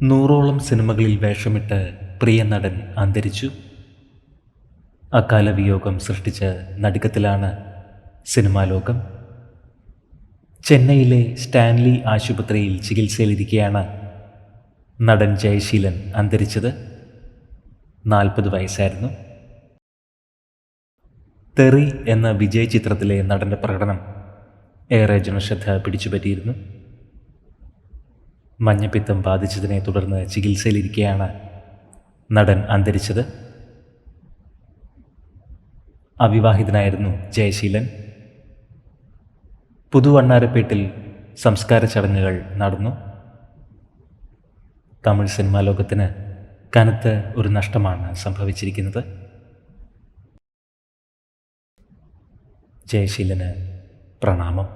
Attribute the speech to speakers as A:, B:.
A: 100ഓളം സിനിമകളിൽ വേഷമിട്ട് പ്രിയ നടൻ അന്തരിച്ചു. അകാല വിയോഗം സൃഷ്ടിച്ച നടുക്കത്തിലാണ് സിനിമാ ലോകം. ചെന്നൈയിലെ സ്റ്റാൻലി ആശുപത്രിയിൽ ചികിത്സയിലിരിക്കെയാണ് നടൻ ജയശീലൻ അന്തരിച്ചത്. 40 വയസ്സായിരുന്നു. തെറി എന്ന വിജയ് ചിത്രത്തിലെ നടൻ്റെ പ്രകടനം ഏറെ ജനശ്രദ്ധ പിടിച്ചുപറ്റിയിരുന്നു. മഞ്ഞപ്പിത്തം ബാധിച്ചതിനെ തുടർന്ന് ചികിത്സയിലിരിക്കെയാണ് നടൻ അന്തരിച്ചത്. അവിവാഹിതനായിരുന്നു ജയശീലൻ. പുതുവണ്ണാരപ്പേട്ടിൽ സംസ്കാര ചടങ്ങുകൾ നടന്നു. തമിഴ് സിനിമാ ലോകത്തിന് കനത്ത ഒരു നഷ്ടമാണ് സംഭവിച്ചിരിക്കുന്നത്. ജയശീലന് പ്രണാമം.